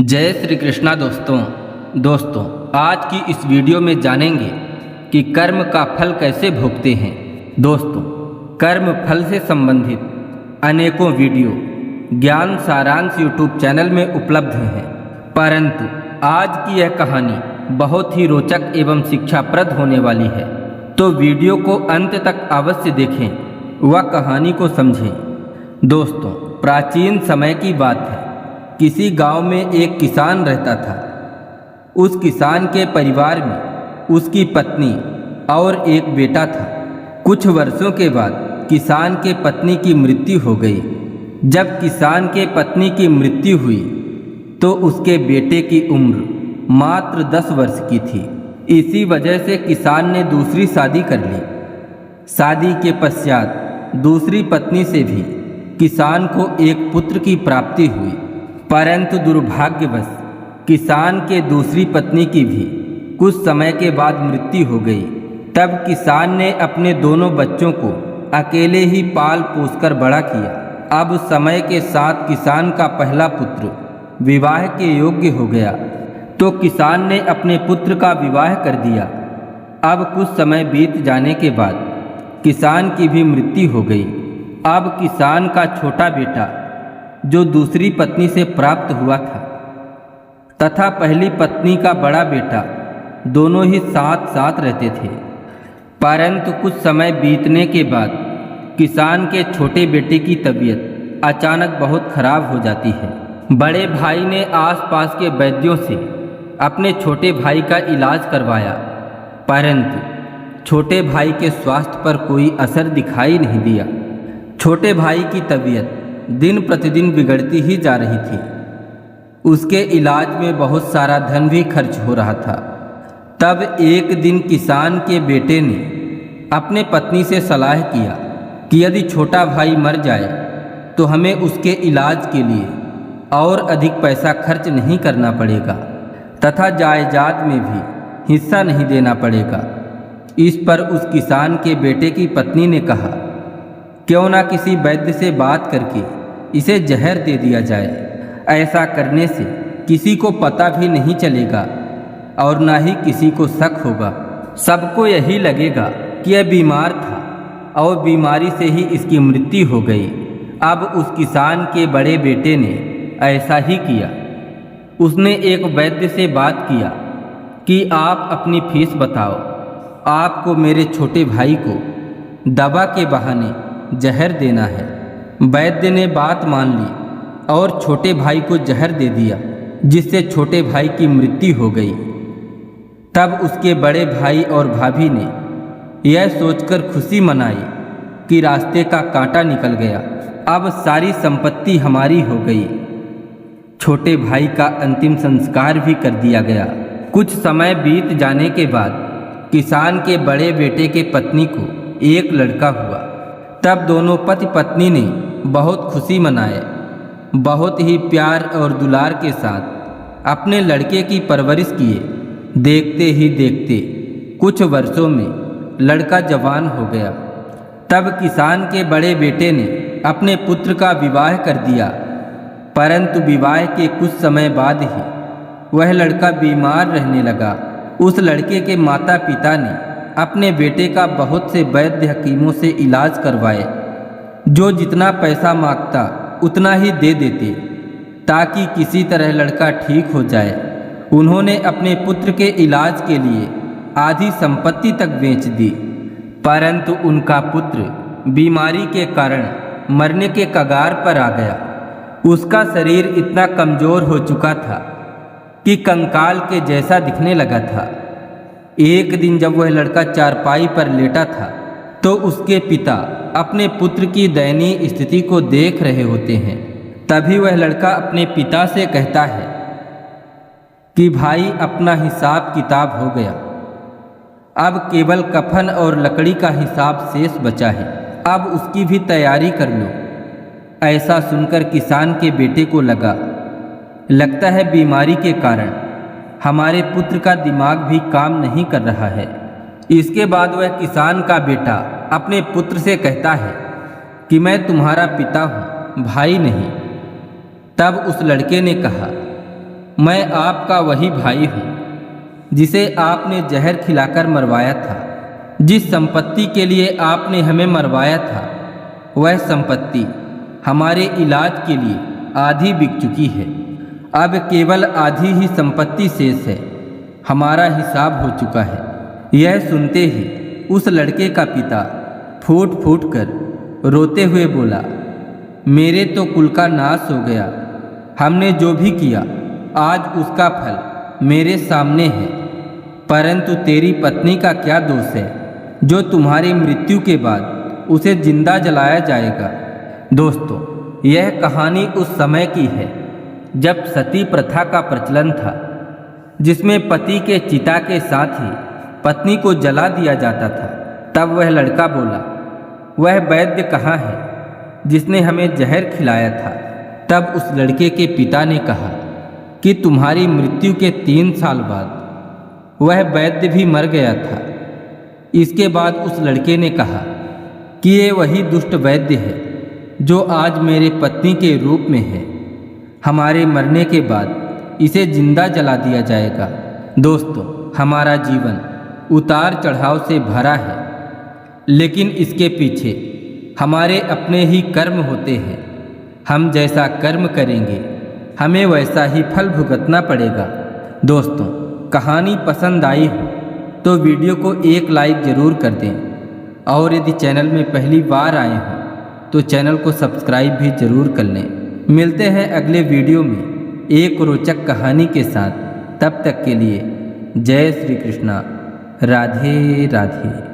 जय श्री कृष्णा दोस्तों आज की इस वीडियो में जानेंगे कि कर्म का फल कैसे भोगते हैं। दोस्तों, कर्म फल से संबंधित अनेकों वीडियो ज्ञान सारांश यूट्यूब चैनल में उपलब्ध हैं, परंतु आज की यह कहानी बहुत ही रोचक एवं शिक्षाप्रद होने वाली है, तो वीडियो को अंत तक अवश्य देखें व कहानी को समझें। दोस्तों, प्राचीन समय की बात है। किसी गांव में एक किसान रहता था। उस किसान के परिवार में उसकी पत्नी और एक बेटा था। कुछ वर्षों के बाद किसान के पत्नी की मृत्यु हो गई। जब किसान के पत्नी की मृत्यु हुई तो उसके बेटे की उम्र मात्र 10 वर्ष की थी। इसी वजह से किसान ने दूसरी शादी कर ली। शादी के पश्चात दूसरी पत्नी से भी किसान को एक पुत्र की प्राप्ति हुई, परंतु दुर्भाग्यवश किसान के दूसरी पत्नी की भी कुछ समय के बाद मृत्यु हो गई। तब किसान ने अपने दोनों बच्चों को अकेले ही पाल पोसकर बड़ा किया। अब समय के साथ किसान का पहला पुत्र विवाह के योग्य हो गया, तो किसान ने अपने पुत्र का विवाह कर दिया। अब कुछ समय बीत जाने के बाद किसान की भी मृत्यु हो गई। अब किसान का छोटा बेटा जो दूसरी पत्नी से प्राप्त हुआ था तथा पहली पत्नी का बड़ा बेटा दोनों ही साथ साथ रहते थे, परंतु कुछ समय बीतने के बाद किसान के छोटे बेटे की तबीयत अचानक बहुत खराब हो जाती है। बड़े भाई ने आसपास के वैद्यों से अपने छोटे भाई का इलाज करवाया, परंतु छोटे भाई के स्वास्थ्य पर कोई असर दिखाई नहीं दिया। छोटे भाई की तबीयत दिन प्रतिदिन बिगड़ती ही जा रही थी। उसके इलाज में बहुत सारा धन भी खर्च हो रहा था। तब एक दिन किसान के बेटे ने अपने पत्नी से सलाह किया कि यदि छोटा भाई मर जाए तो हमें उसके इलाज के लिए और अधिक पैसा खर्च नहीं करना पड़ेगा तथा जायदाद में भी हिस्सा नहीं देना पड़ेगा। इस पर उस किसान के बेटे की पत्नी ने कहा, क्यों ना किसी वैद्य से बात करके इसे जहर दे दिया जाए। ऐसा करने से किसी को पता भी नहीं चलेगा और ना ही किसी को शक होगा। सबको यही लगेगा कि यह बीमार था और बीमारी से ही इसकी मृत्यु हो गई। अब उस किसान के बड़े बेटे ने ऐसा ही किया। उसने एक वैद्य से बात किया कि आप अपनी फीस बताओ, आपको मेरे छोटे भाई को दवा के बहाने जहर देना है। वैद्य ने बात मान ली और छोटे भाई को जहर दे दिया, जिससे छोटे भाई की मृत्यु हो गई। तब उसके बड़े भाई और भाभी ने यह सोचकर खुशी मनाई कि रास्ते का कांटा निकल गया, अब सारी संपत्ति हमारी हो गई। छोटे भाई का अंतिम संस्कार भी कर दिया गया। कुछ समय बीत जाने के बाद किसान के बड़े बेटे के पत्नी को एक लड़का हुआ। तब दोनों पति पत्नी ने बहुत खुशी मनाए, बहुत ही प्यार और दुलार के साथ अपने लड़के की परवरिश किए। देखते ही देखते कुछ वर्षों में लड़का जवान हो गया। तब किसान के बड़े बेटे ने अपने पुत्र का विवाह कर दिया, परंतु विवाह के कुछ समय बाद ही वह लड़का बीमार रहने लगा। उस लड़के के माता पिता ने अपने बेटे का बहुत से वैद्य हकीमों से इलाज करवाए, जो जितना पैसा मांगता उतना ही दे देते ताकि किसी तरह लड़का ठीक हो जाए। उन्होंने अपने पुत्र के इलाज के लिए आधी संपत्ति तक बेच दी, परंतु उनका पुत्र बीमारी के कारण मरने के कगार पर आ गया। उसका शरीर इतना कमजोर हो चुका था कि कंकाल के जैसा दिखने लगा था। एक दिन जब वह लड़का चारपाई पर लेटा था तो उसके पिता अपने पुत्र की दयनीय स्थिति को देख रहे होते हैं। तभी वह लड़का अपने पिता से कहता है कि भाई, अपना हिसाब किताब हो गया, अब केवल कफन और लकड़ी का हिसाब शेष बचा है, अब उसकी भी तैयारी कर लो। ऐसा सुनकर किसान के बेटे को लगता है बीमारी के कारण हमारे पुत्र का दिमाग भी काम नहीं कर रहा है। इसके बाद वह किसान का बेटा अपने पुत्र से कहता है कि मैं तुम्हारा पिता हूँ, भाई नहीं। तब उस लड़के ने कहा, मैं आपका वही भाई हूँ जिसे आपने जहर खिलाकर मरवाया था। जिस संपत्ति के लिए आपने हमें मरवाया था, वह संपत्ति हमारे इलाज के लिए आधी बिक चुकी है। अब केवल आधी ही संपत्ति शेष है। हमारा हिसाब हो चुका है। यह सुनते ही उस लड़के का पिता फूट फूट कर रोते हुए बोला, मेरे तो कुल का नाश हो गया। हमने जो भी किया आज उसका फल मेरे सामने है। परंतु तेरी पत्नी का क्या दोष है जो तुम्हारी मृत्यु के बाद उसे जिंदा जलाया जाएगा। दोस्तों, यह कहानी उस समय की है जब सती प्रथा का प्रचलन था, जिसमें पति के चिता के साथ ही पत्नी को जला दिया जाता था। तब वह लड़का बोला, वह वैद्य कहाँ है जिसने हमें जहर खिलाया था। तब उस लड़के के पिता ने कहा कि तुम्हारी मृत्यु के 3 साल बाद वह वैद्य भी मर गया था। इसके बाद उस लड़के ने कहा कि ये वही दुष्ट वैद्य है जो आज मेरे पत्नी के रूप में है। हमारे मरने के बाद इसे जिंदा जला दिया जाएगा। दोस्तों, हमारा जीवन उतार चढ़ाव से भरा है, लेकिन इसके पीछे हमारे अपने ही कर्म होते हैं। हम जैसा कर्म करेंगे हमें वैसा ही फल भुगतना पड़ेगा। दोस्तों, कहानी पसंद आई हो तो वीडियो को एक लाइक ज़रूर कर दें, और यदि चैनल में पहली बार आए हों तो चैनल को सब्सक्राइब भी ज़रूर कर लें। मिलते हैं अगले वीडियो में एक रोचक कहानी के साथ। तब तक के लिए जय श्री कृष्णा, राधे राधे।